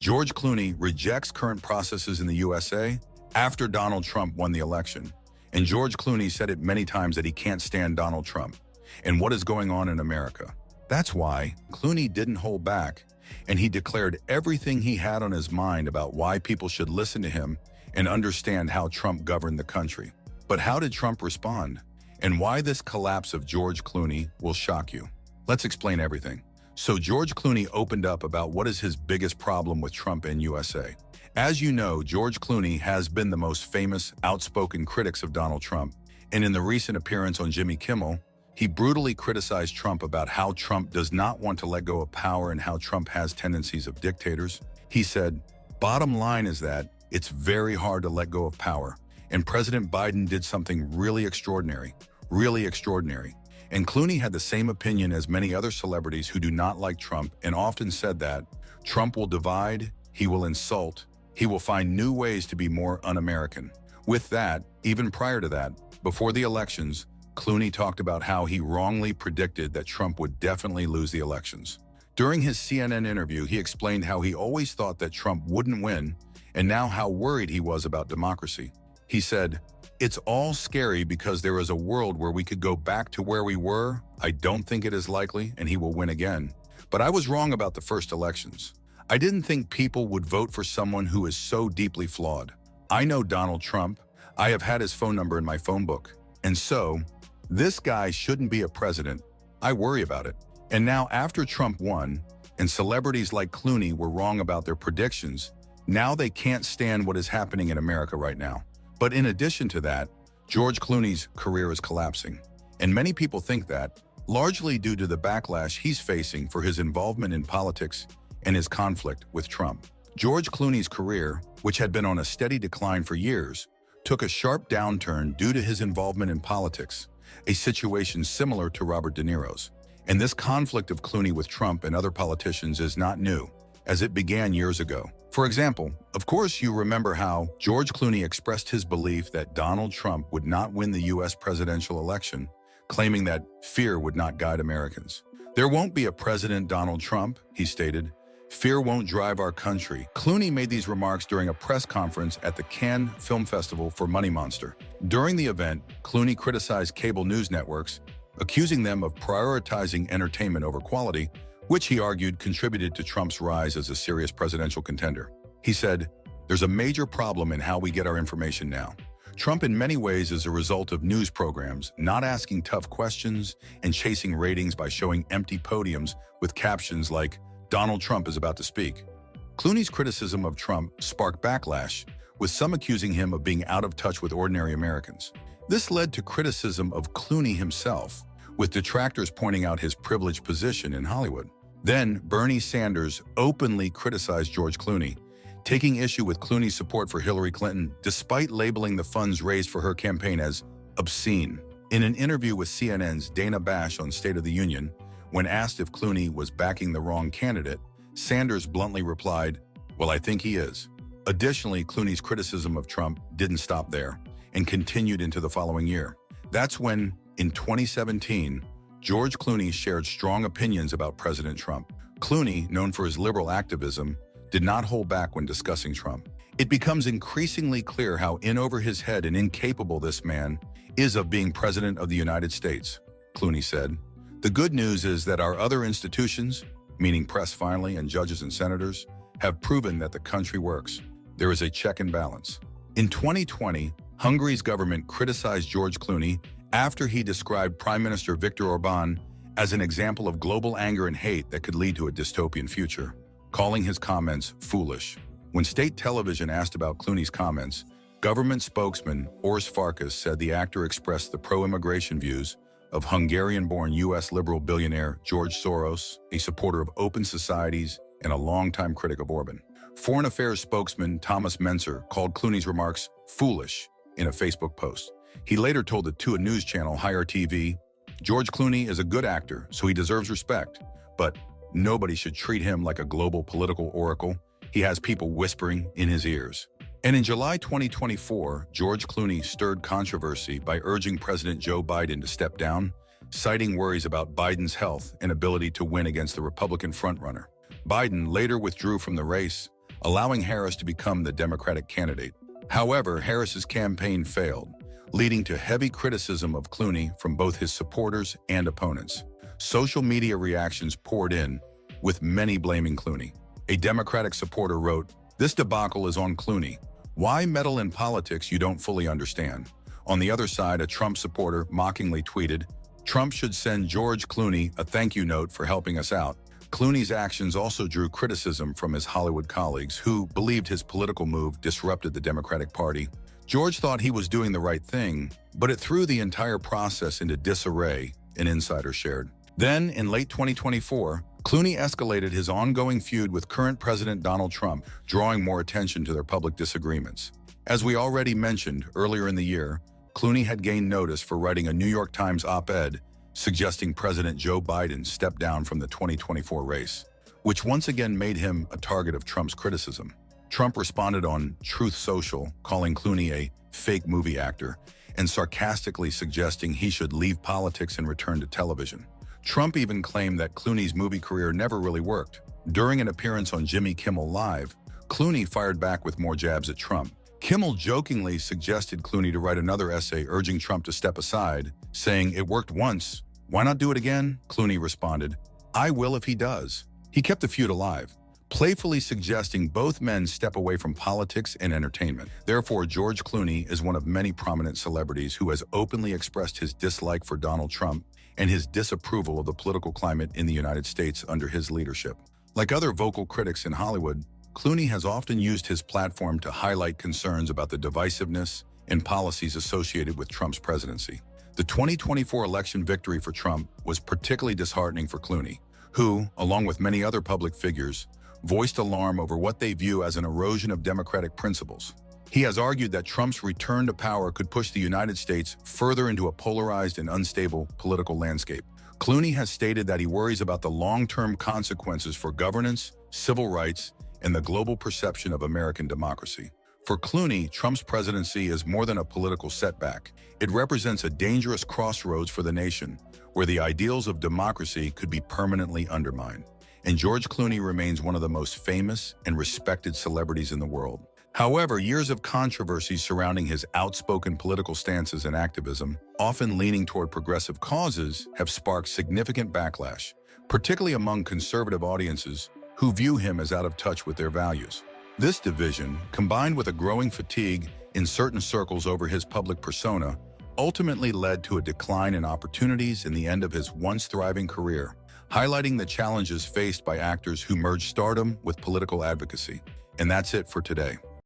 George Clooney rejects current processes in the USA after Donald Trump won the election. And George Clooney said it many times that he can't stand Donald Trump and what is going on in America. That's why Clooney didn't hold back, and he declared everything he had on his mind about why people should listen to him and understand how Trump governed the country. But how did Trump respond? And why this collapse of George Clooney will shock you. Let's explain everything. So George Clooney opened up about what is his biggest problem with Trump in USA. As you know, George Clooney has been the most famous, outspoken critics of Donald Trump, and in the recent appearance on Jimmy Kimmel, he brutally criticized Trump about how Trump does not want to let go of power and how Trump has tendencies of dictators. He said, "Bottom line is that it's very hard to let go of power, and President Biden did something really extraordinary. And Clooney had the same opinion as many other celebrities who do not like Trump and often said that Trump will divide, he will insult, he will find new ways to be more un-American. With that, even prior to that, before the elections, Clooney talked about how he wrongly predicted that Trump would definitely lose the elections. During his CNN interview, he explained how he always thought that Trump wouldn't win and now how worried he was about democracy. He said, "It's all scary because there is a world where we could go back to where we were. I don't think it is likely, and he will win again. But I was wrong about the first elections. I didn't think people would vote for someone who is so deeply flawed. I know Donald Trump. I have had his phone number in my phone book. And so, this guy shouldn't be a president. I worry about it." And now after Trump won, and celebrities like Clooney were wrong about their predictions, now they can't stand what is happening in America right now. But in addition to that, George Clooney's career is collapsing. And many people think that, largely due to the backlash he's facing for his involvement in politics and his conflict with Trump. George Clooney's career, which had been on a steady decline for years, took a sharp downturn due to his involvement in politics, a situation similar to Robert De Niro's. And this conflict of Clooney with Trump and other politicians is not new, as it began years ago. For example, of course you remember how George Clooney expressed his belief that Donald Trump would not win the US presidential election, claiming that fear would not guide Americans. "There won't be a President Donald Trump," he stated. "Fear won't drive our country." Clooney made these remarks during a press conference at the Cannes Film Festival for Money Monster. During the event, Clooney criticized cable news networks, accusing them of prioritizing entertainment over quality, which he argued contributed to Trump's rise as a serious presidential contender. He said, "There's a major problem in how we get our information now. Trump in many ways is a result of news programs not asking tough questions and chasing ratings by showing empty podiums with captions like, 'Donald Trump is about to speak.'" Clooney's criticism of Trump sparked backlash, with some accusing him of being out of touch with ordinary Americans. This led to criticism of Clooney himself, with detractors pointing out his privileged position in Hollywood. Then, Bernie Sanders openly criticized George Clooney, taking issue with Clooney's support for Hillary Clinton despite labeling the funds raised for her campaign as obscene. In an interview with CNN's Dana Bash on State of the Union, when asked if Clooney was backing the wrong candidate, Sanders bluntly replied, "Well, I think he is." Additionally, Clooney's criticism of Trump didn't stop there and continued into the following year. That's when, in 2017, George Clooney shared strong opinions about President Trump. Clooney, known for his liberal activism, did not hold back when discussing Trump. "It becomes increasingly clear how in over his head and incapable this man is of being President of the United States," Clooney said. "The good news is that our other institutions, meaning press finally and judges and senators, have proven that the country works. There is a check and balance." In 2020, Hungary's government criticized George Clooney after he described Prime Minister Viktor Orbán as an example of global anger and hate that could lead to a dystopian future, calling his comments foolish. When state television asked about Clooney's comments, government spokesman Urs Farkas said the actor expressed the pro-immigration views of Hungarian-born U.S. liberal billionaire George Soros, a supporter of open societies and a longtime critic of Orban. Foreign Affairs spokesman Thomas Menzer called Clooney's remarks foolish in a Facebook post. He later told the TUA news channel Higher TV, "George Clooney is a good actor, so he deserves respect, but nobody should treat him like a global political oracle. He has people whispering in his ears." And in July 2024, George Clooney stirred controversy by urging President Joe Biden to step down, citing worries about Biden's health and ability to win against the Republican frontrunner. Biden later withdrew from the race, allowing Harris to become the Democratic candidate. However, Harris's campaign failed, leading to heavy criticism of Clooney from both his supporters and opponents. Social media reactions poured in, with many blaming Clooney. A Democratic supporter wrote, "This debacle is on Clooney. Why meddle in politics you don't fully understand?" On the other side, a Trump supporter mockingly tweeted, "Trump should send George Clooney a thank you note for helping us out." Clooney's actions also drew criticism from his Hollywood colleagues who believed his political move disrupted the Democratic Party. George thought he was doing the right thing, but it threw the entire process into disarray, an insider shared. Then, in late 2024, Clooney escalated his ongoing feud with current President Donald Trump, drawing more attention to their public disagreements. As we already mentioned earlier in the year, Clooney had gained notice for writing a New York Times op-ed suggesting President Joe Biden step down from the 2024 race, which once again made him a target of Trump's criticism. Trump responded on Truth Social, calling Clooney a fake movie actor and sarcastically suggesting he should leave politics and return to television. Trump even claimed that Clooney's movie career never really worked. During an appearance on Jimmy Kimmel Live, Clooney fired back with more jabs at Trump. Kimmel jokingly suggested Clooney to write another essay urging Trump to step aside, saying, "It worked once. Why not do it again?" Clooney responded, "I will if he does." He kept the feud alive, playfully suggesting both men step away from politics and entertainment. Therefore, George Clooney is one of many prominent celebrities who has openly expressed his dislike for Donald Trump and his disapproval of the political climate in the United States under his leadership. Like other vocal critics in Hollywood, Clooney has often used his platform to highlight concerns about the divisiveness and policies associated with Trump's presidency. The 2024 election victory for Trump was particularly disheartening for Clooney, who, along with many other public figures, voiced alarm over what they view as an erosion of democratic principles. He has argued that Trump's return to power could push the United States further into a polarized and unstable political landscape. Clooney has stated that he worries about the long-term consequences for governance, civil rights, and the global perception of American democracy. For Clooney, Trump's presidency is more than a political setback. It represents a dangerous crossroads for the nation, where the ideals of democracy could be permanently undermined. And George Clooney remains one of the most famous and respected celebrities in the world. However, years of controversy surrounding his outspoken political stances and activism, often leaning toward progressive causes, have sparked significant backlash, particularly among conservative audiences who view him as out of touch with their values. This division, combined with a growing fatigue in certain circles over his public persona, ultimately led to a decline in opportunities and the end of his once thriving career, highlighting the challenges faced by actors who merge stardom with political advocacy. And that's it for today.